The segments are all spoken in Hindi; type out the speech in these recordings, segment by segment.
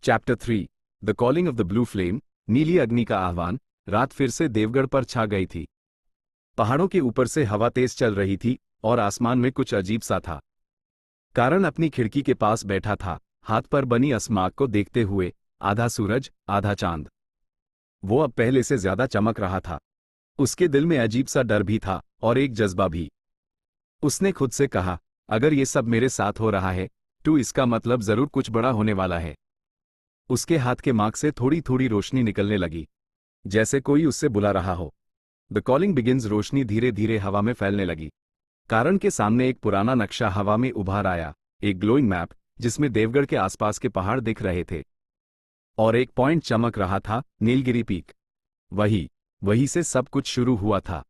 Chapter 3 the calling of the blue flame. नीली अग्नि का आह्वान। रात फिर से देवगढ़ पर छा गई थी। पहाड़ों के ऊपर से हवा तेज चल रही थी और आसमान में कुछ अजीब सा था। कारण अपनी खिड़की के पास बैठा था, हाथ पर बनी अस्माक को देखते हुए, आधा सूरज आधा चांद। वो अब पहले से ज्यादा चमक रहा था। उसके दिल में अजीब सा डर भी था और एक जज्बा भी। उसने खुद से कहा, अगर ये सब मेरे साथ हो रहा है तो इसका मतलब जरूर कुछ बड़ा होने वाला है। उसके हाथ के मार्ग से थोड़ी थोड़ी रोशनी निकलने लगी, जैसे कोई उससे बुला रहा हो। The calling begins. रोशनी धीरे धीरे हवा में फैलने लगी। कारण के सामने एक पुराना नक्शा हवा में उभार आया, एक ग्लोइंग मैप जिसमें देवगढ़ के आसपास के पहाड़ दिख रहे थे और एक पॉइंट चमक रहा था, नीलगिरी पीक। वही से सब कुछ शुरू हुआ था।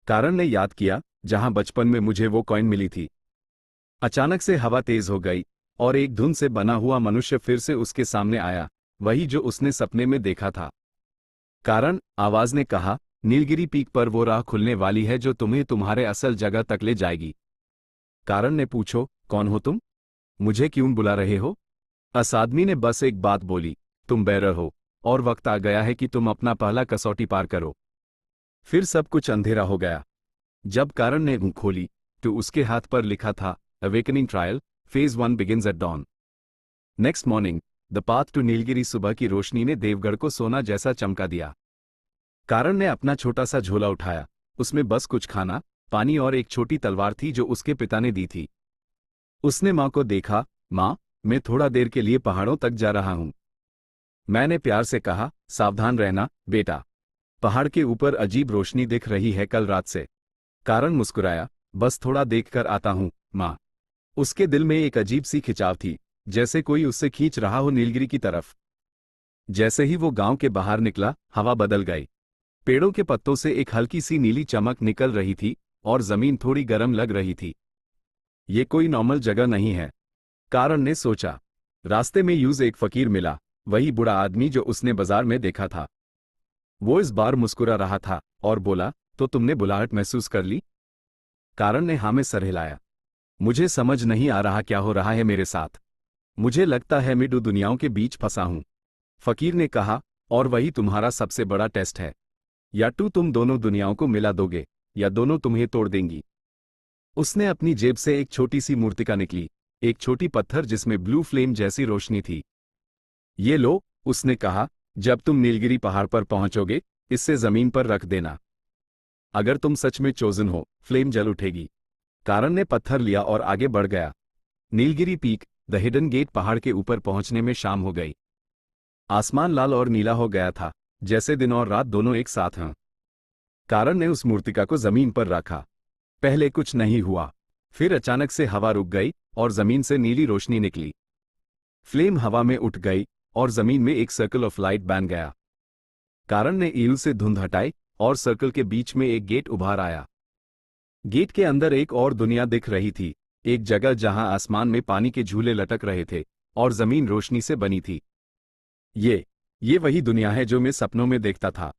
कारण ने याद किया, जहां बचपन में मुझे वो कॉइन मिली थी। अचानक से हवा तेज हो गई और एक धुन से बना हुआ मनुष्य फिर से उसके सामने आया, वही जो उसने सपने में देखा था। कारण, आवाज ने कहा, नीलगिरी पीक पर वो राह खुलने वाली है जो तुम्हें तुम्हारे असल जगह तक ले जाएगी। कारण ने पूछो, कौन हो तुम? मुझे क्यों बुला रहे हो? उस आदमी ने बस एक बात बोली, तुम बेरर हो और वक्त आ गया है कि तुम अपना पहला कसौटी पार करो। फिर सब कुछ अंधेरा हो गया। जब कारण ने आंख खोली तो उसके हाथ पर लिखा था, awakening trial, phase 1 begins at dawn. Next morning the path to Nilgiri. सुबह की रोशनी ने देवगढ़ को सोना जैसा चमका दिया। कारण ने अपना छोटा सा झोला उठाया। उसमें बस कुछ खाना, पानी और एक छोटी तलवार थी जो उसके पिता ने दी थी। उसने माँ को देखा, माँ, मैं थोड़ा देर के लिए पहाड़ों तक जा रहा हूँ। मैंने प्यार से कहा, सावधान रहना बेटा। पहाड़ के ऊपर अजीब रोशनी दिख रही है कल रात से। कारण मुस्कुराया, बस थोड़ा देखकर आता हूँ माँ। उसके दिल में एक अजीब सी खिंचाव थी, जैसे कोई उससे खींच रहा हो नीलगिरी की तरफ। जैसे ही वो गांव के बाहर निकला, हवा बदल गई। पेड़ों के पत्तों से एक हल्की सी नीली चमक निकल रही थी और जमीन थोड़ी गर्म लग रही थी। ये कोई नॉर्मल जगह नहीं है, कारण ने सोचा। रास्ते में यूज एक फकीर मिला, वही बुढ़ा आदमी जो उसने बाजार में देखा था। वो इस बार मुस्कुरा रहा था और बोला, तो तुमने बुलाहट महसूस कर ली? कारण ने हाँ में सर हिलाया। मुझे समझ नहीं आ रहा क्या हो रहा है मेरे साथ। मुझे लगता है मैं दो दुनियाओं के बीच फंसा हूं। फकीर ने कहा, और वही तुम्हारा सबसे बड़ा टेस्ट है। या तो तुम दोनों दुनियाओं को मिला दोगे या दोनों तुम्हें तोड़ देंगी। उसने अपनी जेब से एक छोटी सी मूर्तिका निकली, एक छोटी पत्थर जिसमें ब्लू फ्लेम जैसी रोशनी थी। ये लो, उसने कहा, जब तुम नीलगिरी पहाड़ पर पहुंचोगे, इससे जमीन पर रख देना। अगर तुम सच में चोजन हो, फ्लेम जल उठेगी। कारण ने पत्थर लिया और आगे बढ़ गया। Nilgiri peak, the hidden gate. पहाड़ के ऊपर पहुंचने में शाम हो गई। आसमान लाल और नीला हो गया था, जैसे दिन और रात दोनों एक साथ हैं। कारण ने उस मूर्तिका को जमीन पर रखा। पहले कुछ नहीं हुआ, फिर अचानक से हवा रुक गई और जमीन से नीली रोशनी निकली। फ्लेम हवा में उठ गई और जमीन में एक सर्कल ऑफ लाइट बन गया। कारण ने ईल से धुंध हटाई और सर्कल के बीच में एक गेट उभार आया। गेट के अंदर एक और दुनिया दिख रही थी, एक जगह जहां आसमान में पानी के झूले लटक रहे थे और जमीन रोशनी से बनी थी। ये वही दुनिया है जो मैं सपनों में देखता था।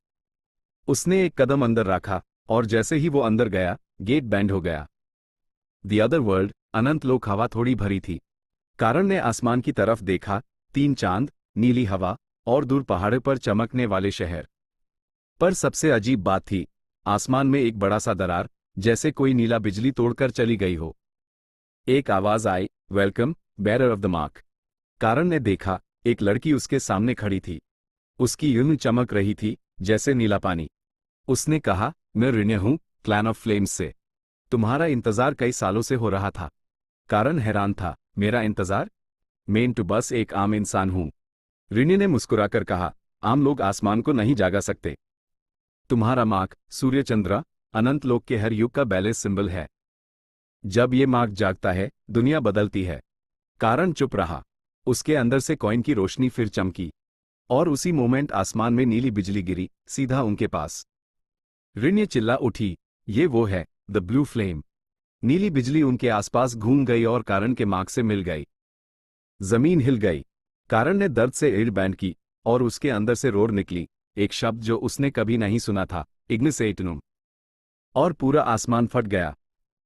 उसने एक कदम अंदर रखा और जैसे ही वो अंदर गया, गेट बैंड हो गया। द अदर वर्ल्ड, अनंत लोक। हवा थोड़ी भरी थी। कारण ने आसमान की तरफ देखा, 3 चांद, नीली हवा और दूर पहाड़ों पर चमकने वाले शहर। पर सबसे अजीब बात थी, आसमान में एक बड़ा सा दरार, जैसे कोई नीला बिजली तोड़कर चली गई हो। एक आवाज आई, welcome, bearer of the mark. Karan ने देखा, एक लड़की उसके सामने खड़ी थी। उसकी यूं चमक रही थी जैसे नीला पानी। उसने कहा, मैं रिन्या हूं, क्लैन ऑफ फ्लेम्स से। तुम्हारा इंतजार कई सालों से हो रहा था। कारण हैरान था, मेरा इंतजार? मैं तो बस एक आम इंसान हूं। रिन्या ने मुस्कुराकर कहा, आम लोग आसमान को नहीं जागा सकते। तुम्हारा मार्क, सूर्य चंद्र, अनंत लोक के हर युग का बैलेंस सिंबल है। जब ये मार्क जागता है, दुनिया बदलती है। कारण चुप रहा। उसके अंदर से कॉइन की रोशनी फिर चमकी और उसी मोमेंट आसमान में नीली बिजली गिरी, सीधा उनके पास। रिन्या चिल्ला उठी, ये वो है, द ब्लू फ्लेम। नीली बिजली उनके आसपास घूम गई और कारण के मार्ग से मिल गई। जमीन हिल गई। कारण ने दर्द से एड़ बैंड की और उसके अंदर से रोर निकली, एक शब्द जो उसने कभी नहीं सुना था, इग्निस एटनुम। और पूरा आसमान फट गया।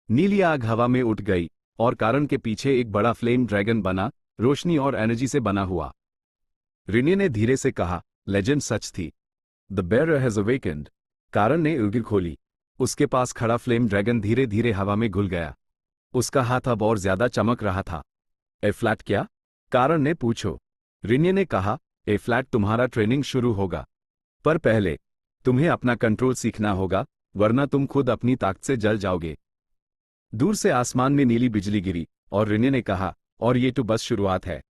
नीली आग हवा में उठ गई और कारण के पीछे एक बड़ा फ्लेम ड्रैगन बना, रोशनी और एनर्जी से बना हुआ। रिन्ये ने धीरे से कहा, लेजेंड सच थी। The bear has awakened. कारण ने उंगली खोली। उसके पास खड़ा फ्लेम ड्रैगन धीरे धीरे हवा में घुल गया। उसका हाथ अब और ज्यादा चमक रहा था। ए फ्लैट क्या? कारण ने पूछो। रिन्ये ने कहा, ए फ्लैट तुम्हारा ट्रेनिंग शुरू होगा। पर पहले तुम्हें अपना कंट्रोल सीखना होगा, वरना तुम खुद अपनी ताकत से जल जाओगे। दूर से आसमान में नीली बिजली गिरी और रिन्ये ने कहा, और ये तो बस शुरुआत है।